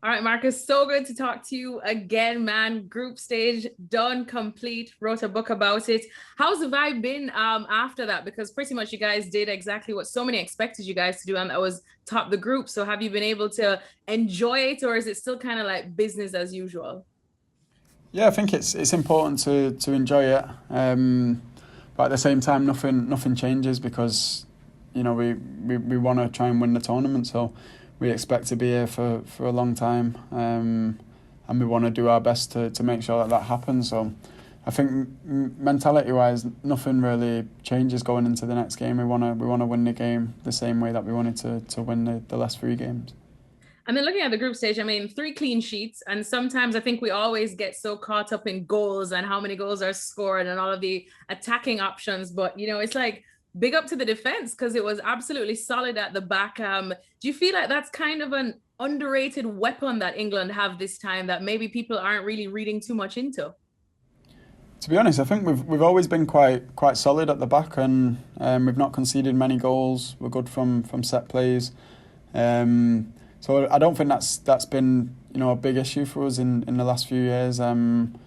All right, Marcus, so good to talk to you again, man. Group stage done, complete, wrote a book about it. How's the vibe been after that? Because pretty much you guys did exactly what so many expected you guys to do, and that was top the group. So have you been able to enjoy it, or is it still kind of like business as usual? Yeah, I think it's important to enjoy it, but at the same time, nothing changes because we want to try and win the tournament. So we expect to be here for a long time, and we want to do our best to make sure that happens. So I think mentality wise, nothing really changes going into the next game. We want to win the game the same way that we wanted to win the last three games. And then looking at the group stage, I mean, three clean sheets. And sometimes I think we always get so caught up in goals and how many goals are scored and all of the attacking options. But, it's like big up to the defense because it was absolutely solid at the back. Do you feel like that's kind of an underrated weapon that England have this time that maybe people aren't really reading too much into? To be honest, I think we've always been quite solid at the back, and we've not conceded many goals. We're good from set plays. So I don't think that's been a big issue for us in the last few years, and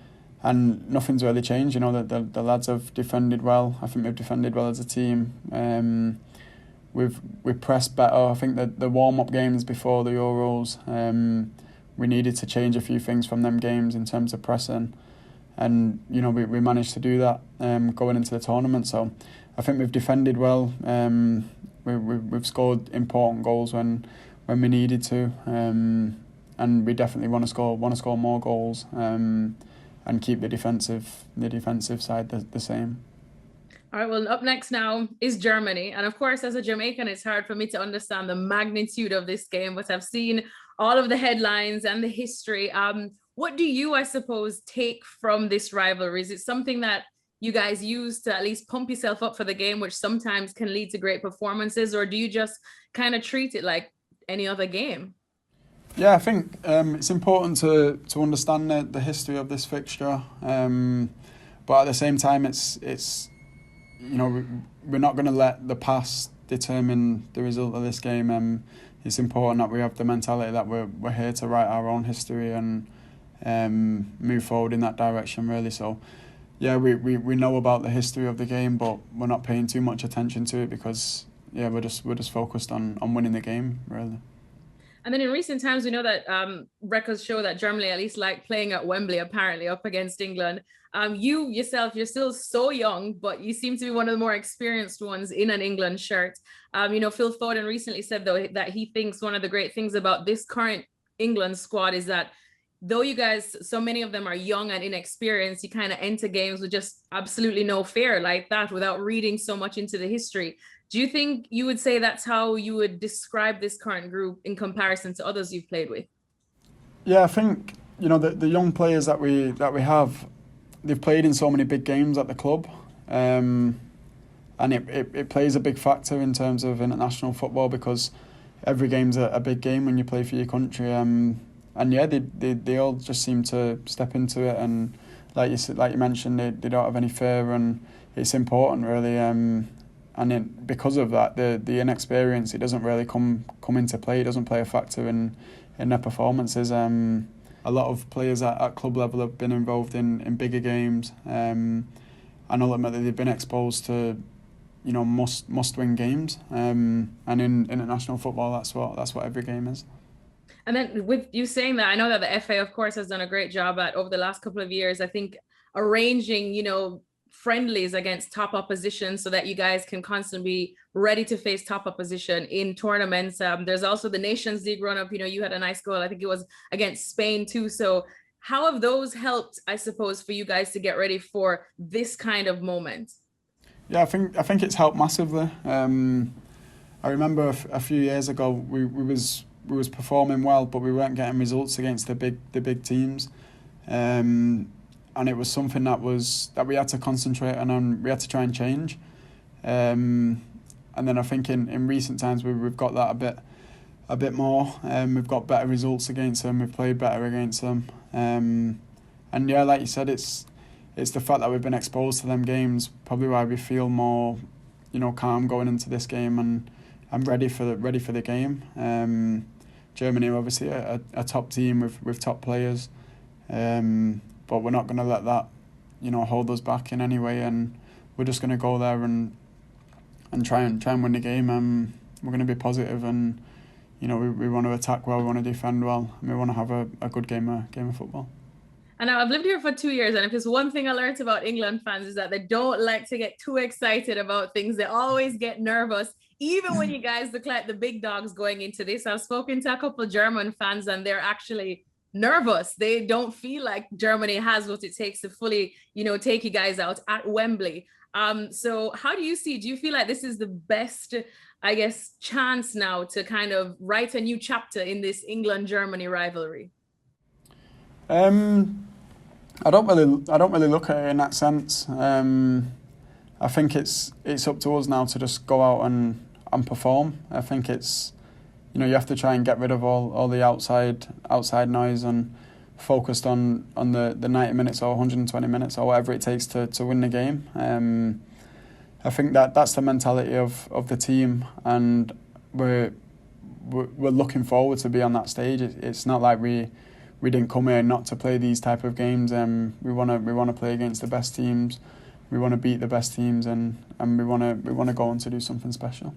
nothing's really changed. The lads have defended well. I think we've defended well as a team. We've pressed better. I think that the warm up games before the Euros, we needed to change a few things from them games in terms of pressing, and we managed to do that going into the tournament. So I think we've defended well. We've scored important goals when we needed to, and we definitely want to score more goals, and keep the defensive side the same. All right, well, up next now is Germany. And of course, as a Jamaican, it's hard for me to understand the magnitude of this game, but I've seen all of the headlines and the history. What do you, I suppose, take from this rivalry? Is it something that you guys use to at least pump yourself up for the game, which sometimes can lead to great performances, or do you just kind of treat it like any other game? Yeah, I think it's important to understand the history of this fixture, but at the same time, it's we're not going to let the past determine the result of this game. It's important that we have the mentality that we're here to write our own history and move forward in that direction, really. So yeah, we know about the history of the game, but we're not paying too much attention to it because we're just focused on winning the game, really. And then in recent times, we know that records show that Germany at least like playing at Wembley, apparently, up against England. You yourself, you're still so young, but you seem to be one of the more experienced ones in an England shirt. Phil Foden recently said, though, that he thinks one of the great things about this current England squad is that though you guys, so many of them are young and inexperienced, you kind of enter games with just absolutely no fear like that without reading so much into the history. Do you think you would say that's how you would describe this current group in comparison to others you've played with? Yeah, I think the young players that we have, they've played in so many big games at the club, and it plays a big factor in terms of international football because every game's a big game when you play for your country. And yeah, they all just seem to step into it, and like you mentioned, they don't have any fear, and it's important, really. And because of that, the inexperience, it doesn't really come into play. It doesn't play a factor in their performances. A lot of players at club level have been involved in bigger games, and ultimately they've been exposed to must win games. And in international football, that's what every game is. And then with you saying that, I know that the FA, of course, has done a great job at over the last couple of years, I think, arranging, friendlies against top opposition so that you guys can constantly be ready to face top opposition in tournaments. There's also the Nations League run up. You had a nice goal. I think it was against Spain too. So how have those helped, I suppose, for you guys to get ready for this kind of moment? Yeah, I think it's helped massively. I remember a few years ago we was performing well, but we weren't getting results against the big teams. And it was something that we had to concentrate on and we had to try and change. And then I think in recent times we've got that a bit more. We've got better results against them. We've played better against them. And yeah, like you said, it's the fact that we've been exposed to them games probably why we feel more, calm going into this game and ready for the game. Germany are obviously a top team with top players, but we're not going to let that, hold us back in any way, and we're just going to go there and try and win the game. We're going to be positive, and we want to attack well, we want to defend well, and we want to have a good game of football. And I've lived here for 2 years, and if there's one thing I learned about England fans is that they don't like to get too excited about things. They always get nervous, even when you guys look like the big dogs going into this. I've spoken to a couple of German fans, and they're actually nervous. They don't feel like Germany has what it takes to fully, take you guys out at Wembley. So how do you feel like this is the best, I guess, chance now to kind of write a new chapter in this England-Germany rivalry? I don't really look at it in that sense. I think it's up to us now to just go out and perform. I think it's, you have to try and get rid of all the outside noise and focused on the 90 minutes or 120 minutes or whatever it takes to win the game. I think that's the mentality of the team, and we're looking forward to be on that stage. It's not like we didn't come here not to play these type of games. We want to play against the best teams. We want to beat the best teams, and we want to go on to do something special.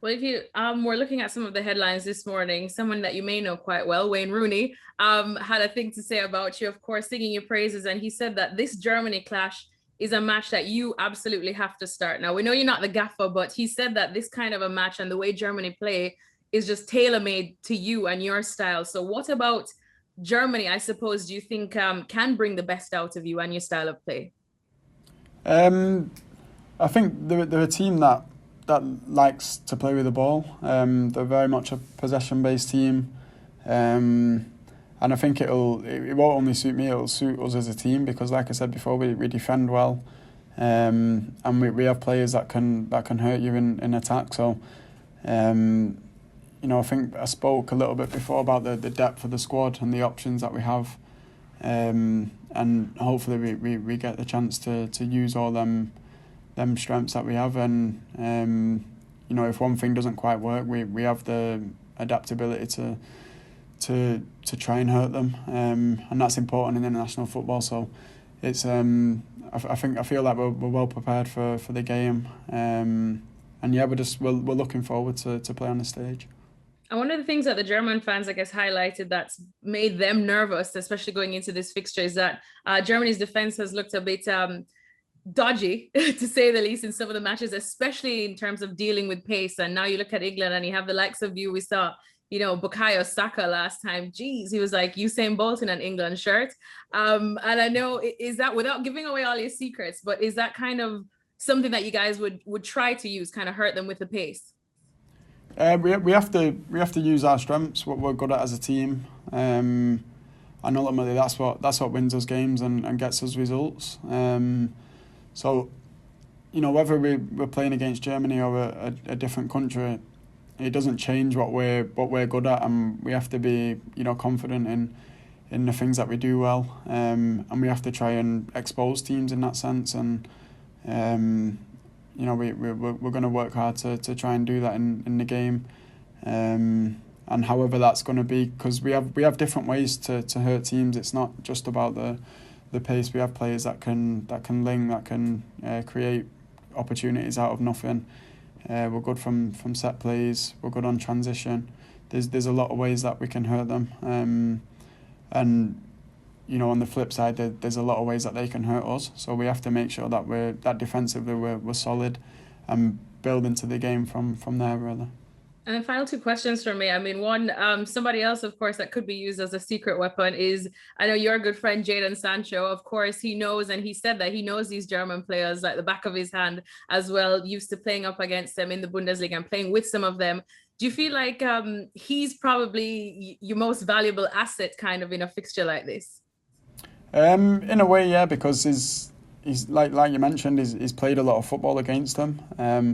Well, if you were looking at some of the headlines this morning, someone that you may know quite well, Wayne Rooney, had a thing to say about you, of course, singing your praises, and he said that this Germany clash is a match that you absolutely have to start. Now, we know you're not the gaffer, but he said that this kind of a match and the way Germany play is just tailor-made to you and your style. So what about Germany, I suppose, do you think can bring the best out of you and your style of play? I think they're a team that likes to play with the ball. They're very much a possession-based team, and I think it won't only suit me; it'll suit us as a team, because, like I said before, we defend well, and we have players that can hurt you in attack. So, I think I spoke a little bit before about the depth of the squad and the options that we have, and hopefully we get the chance to use all them strengths that we have. And if one thing doesn't quite work, we have the adaptability to try and hurt them, and that's important in international football. So it's I feel like we're well prepared for the game, and yeah, we're looking forward to play on the stage. And one of the things that the German fans, I guess, highlighted that's made them nervous, especially going into this fixture, is that Germany's defense has looked a bit dodgy, to say the least, in some of the matches, especially in terms of dealing with pace. And now you look at England and you have the likes of you. We saw, Bukayo Saka last time. Geez, he was like Usain Bolt in an England shirt. And I know, is that, without giving away all your secrets, but is that kind of something that you guys would try to use, kind of hurt them with the pace? We have to use our strengths, what we're good at as a team, and ultimately that's what wins us games and gets us results. So, whether we're playing against Germany or a different country, it doesn't change what we're good at, and we have to be confident in the things that we do well, and we have to try and expose teams in that sense. And we're going to work hard to try and do that in the game, and however that's going to be, because we have different ways to hurt teams. It's not just about the pace. We have players that can link, that can create opportunities out of nothing. We're good from set plays. We're good on transition. There's a lot of ways that we can hurt them, and on the flip side, there's a lot of ways that they can hurt us. So we have to make sure that defensively we're solid and build into the game from there, really. And then final two questions from me. I mean, one, somebody else, of course, that could be used as a secret weapon is, I know your good friend Jadon Sancho. Of course, he knows, and he said that he knows these German players like the back of his hand as well, used to playing up against them in the Bundesliga and playing with some of them. Do you feel like he's probably your most valuable asset kind of in a fixture like this? In a way, yeah, because he's like you mentioned, he's played a lot of football against them,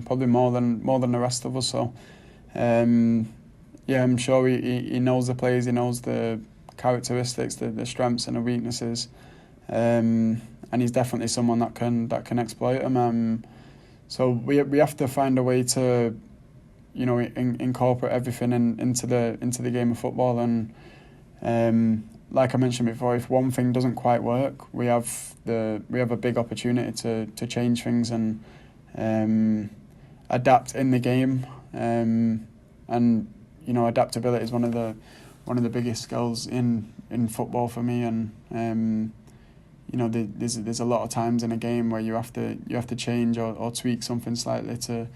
probably more than the rest of us. So, yeah, I'm sure he knows the players, he knows the characteristics, the strengths and the weaknesses, and he's definitely someone that can exploit them. So we have to find a way to incorporate everything into the game of football. And like I mentioned before, if one thing doesn't quite work, we have a big opportunity to change things and adapt in the game. And adaptability is one of the biggest skills in football for me. And there's a lot of times in a game where you have to change or tweak something slightly to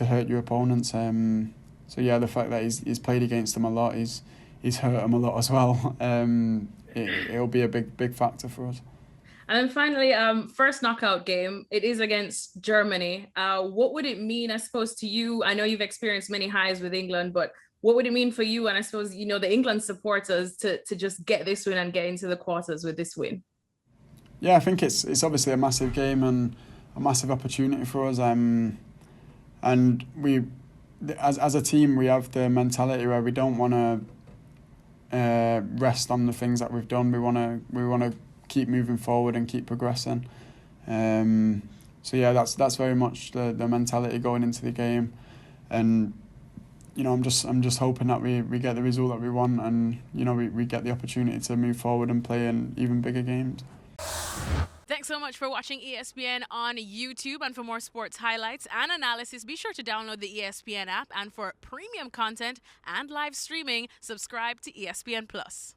hurt your opponents. So yeah, the fact that he's played against them a lot, he's hurt them a lot as well. It'll be a big factor for us. And then finally, first knockout game, it is against Germany. What would it mean, I suppose, to you? I know you've experienced many highs with England, but what would it mean for you? And I suppose, the England supporters to just get this win and get into the quarters with this win. Yeah, I think it's obviously a massive game and a massive opportunity for us. And we, as a team, we have the mentality where we don't want to rest on the things that we've done. We want to keep moving forward and keep progressing. So yeah, that's very much the mentality going into the game. And I'm just hoping that we get the result that we want, and we get the opportunity to move forward and play in even bigger games. Thanks so much for watching ESPN on YouTube, and for more sports highlights and analysis, be sure to download the ESPN app, and for premium content and live streaming, subscribe to ESPN Plus.